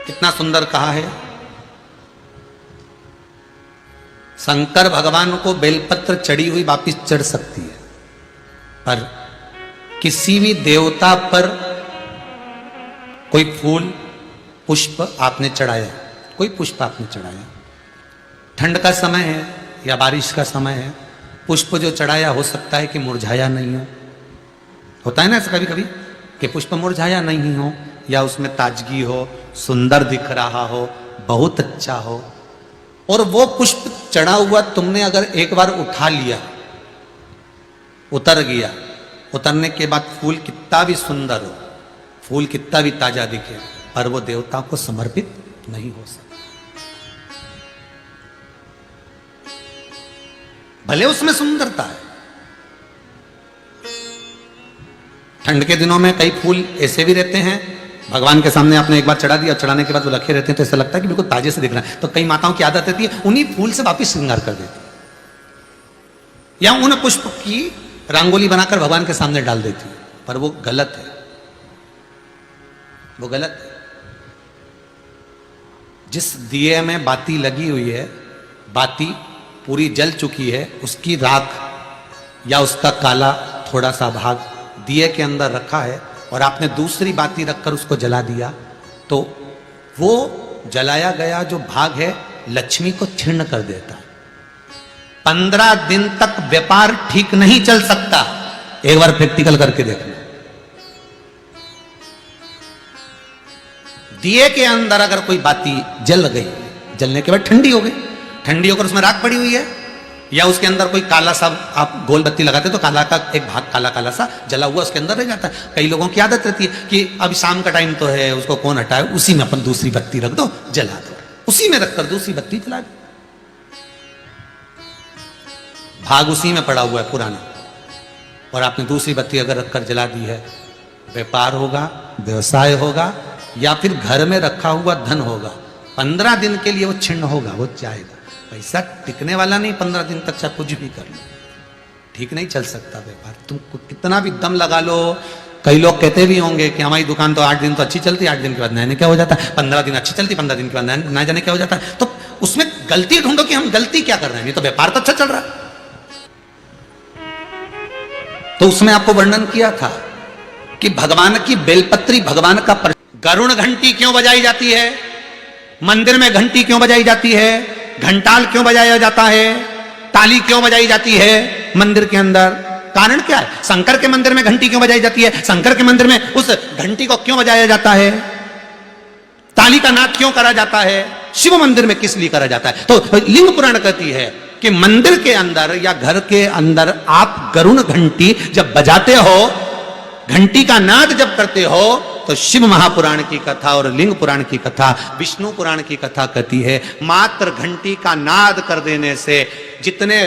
कितना सुंदर कहा है। शंकर भगवान को बेलपत्र चढ़ी हुई वापिस चढ़ सकती है, पर किसी भी देवता पर कोई फूल पुष्प आपने चढ़ाया, कोई पुष्प आपने चढ़ाया, ठंड का समय है या बारिश का समय है, पुष्प जो चढ़ाया हो सकता है कि मुरझाया नहीं हो। होता है ना ऐसा कभी कभी कि पुष्प मुरझाया नहीं हो, या उसमें ताजगी हो, सुंदर दिख रहा हो, बहुत अच्छा हो, और वो पुष्प चढ़ा हुआ तुमने अगर एक बार उठा लिया, उतर गया, उतरने के बाद फूल कितना भी सुंदर हो, फूल कितना भी ताजा दिखे, पर वो देवता को समर्पित नहीं हो सकता। भले उसमें सुंदरता है। ठंड के दिनों में कई फूल ऐसे भी रहते हैं, भगवान के सामने आपने एक बार चढ़ा दिया, चढ़ाने के बाद वो रखे रहते हैं तो ऐसा लगता है कि बिल्कुल ताजे से दिख रहा है। तो कई माताओं की आदत रहती है उन्हीं फूल से वापिस श्रृंगार कर देती है, या उन पुष्प की रंगोली बनाकर भगवान के सामने डाल देती है, पर वो गलत है, वो गलत है। जिस दिए में बाती लगी हुई है, बाती पूरी जल चुकी है, उसकी राख या उसका काला थोड़ा सा भाग दिए के अंदर रखा है, और आपने दूसरी बाती रखकर उसको जला दिया, तो वो जलाया गया जो भाग है लक्ष्मी को क्षीण कर देता है। 15 दिन तक व्यापार ठीक नहीं चल सकता। एक बार प्रैक्टिकल करके देखना। दिए के अंदर अगर कोई बाती जल गई, जलने के बाद ठंडी हो गई, ठंडी होकर उसमें राख पड़ी हुई है, या उसके अंदर कोई काला सा आप गोल बत्ती लगाते तो काला का एक भाग काला काला सा जला हुआ उसके अंदर रह जाता है। कई लोगों की आदत रहती है कि अब शाम का टाइम तो है, उसको कौन हटाए, उसी में अपन दूसरी बत्ती रख दो, जला दो, उसी में रखकर दूसरी बत्ती जला दो। भाग उसी में पड़ा हुआ है पुराना, और आपने दूसरी बत्ती अगर रखकर जला दी है, व्यापार होगा, व्यवसाय होगा, या फिर घर में रखा हुआ धन होगा, 15 दिन के लिए वो छिन्न होगा, वो जाएगा। पैसा टिकने वाला नहीं 15 दिन तक, चाहे कुछ भी कर लो, ठीक नहीं चल सकता व्यापार। तुम कितना भी दम लगा लो। कई लोग कहते भी होंगे कि हमारी दुकान तो 8 दिन तो अच्छी चलती, 8 दिन के बाद नया क्या हो जाता है, 15 दिन अच्छी चलती, 15 दिन के बाद नया जाने क्या हो जाता है। तो उसमें गलती ढूंढो कि हम गलती क्या कर रहे हैं, ये तो व्यापार तो अच्छा चल रहा है। तो उसमें आपको वर्णन किया था कि भगवान की बेलपत्री, भगवान का गरुण घंटी क्यों बजाई जाती है, मंदिर में घंटी क्यों बजाई जाती है, घंटाल क्यों बजाया जाता है, ताली क्यों बजाई जाती है मंदिर के अंदर, कारण क्या है। शंकर के मंदिर में घंटी क्यों बजाई जाती है, शंकर के मंदिर में उस घंटी को क्यों बजाया जाता है, ताली का नाद क्यों करा जाता है, शिव मंदिर में किस लिए करा जाता है। तो लिंग पुराण कहती है कि मंदिर के अंदर या घर के अंदर आप गरुण घंटी जब बजाते हो, घंटी का नाद जब करते हो, तो शिव महापुराण की कथा और लिंग पुराण की कथा, विष्णु पुराण की कथा कहती है मात्र घंटी का नाद कर देने से जितने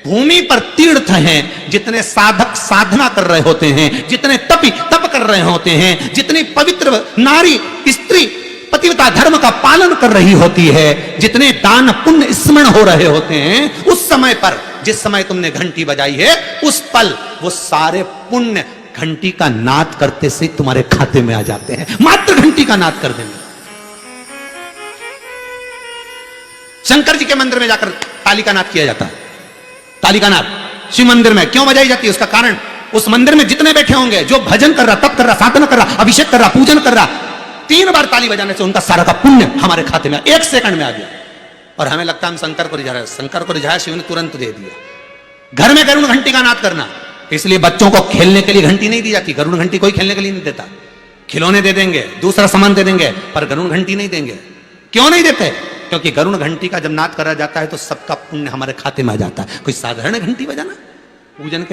भूमि पर तीर्थ हैं, जितने साधक साधना कर रहे होते हैं, जितने तपी तप कर रहे होते हैं, जितनी पवित्र नारी स्त्री पतिव्रता धर्म का पालन कर रही होती है, जितने दान पुण्य स्मरण हो रहे होते हैं, उस समय पर जिस समय तुमने घंटी बजाई है, उस पल वो सारे पुण्य घंटी का नाद करते से तुम्हारे खाते में आ जाते हैं, मात्र घंटी का नाद कर देंगे। शंकर जी के मंदिर में जाकर ताली का नाद किया जाता है। ताली का नाद शिव मंदिर में क्यों बजाई जाती है, उसका कारण उस मंदिर में जितने बैठे होंगे, जो भजन कर रहा, तप कर रहा, साधना कर रहा, अभिषेक कर रहा, पूजन कर रहा, 3 बार ताली बजाने से उनका सारा का पुण्य हमारे खाते में 1 सेकंड में आ गया। और हमें लगता है हम शंकर को रिझा रहे हैं, शंकर को रिझाया, शिव ने तुरंत दे दिया। घर में गरुण घंटी का नाद करना, इसलिए बच्चों को खेलने के लिए घंटी नहीं दी जाती। गरुण घंटी कोई खेलने के लिए नहीं देता, खिलौने दे देंगे, दूसरा सामान दे देंगे, पर गरुण घंटी नहीं देंगे। क्यों नहीं देते, क्योंकि गरुण घंटी का जब नाद करा जाता है तो सबका पुण्य हमारे खाते में आ जाता है। कोई साधारण घंटी बजाना पूजन के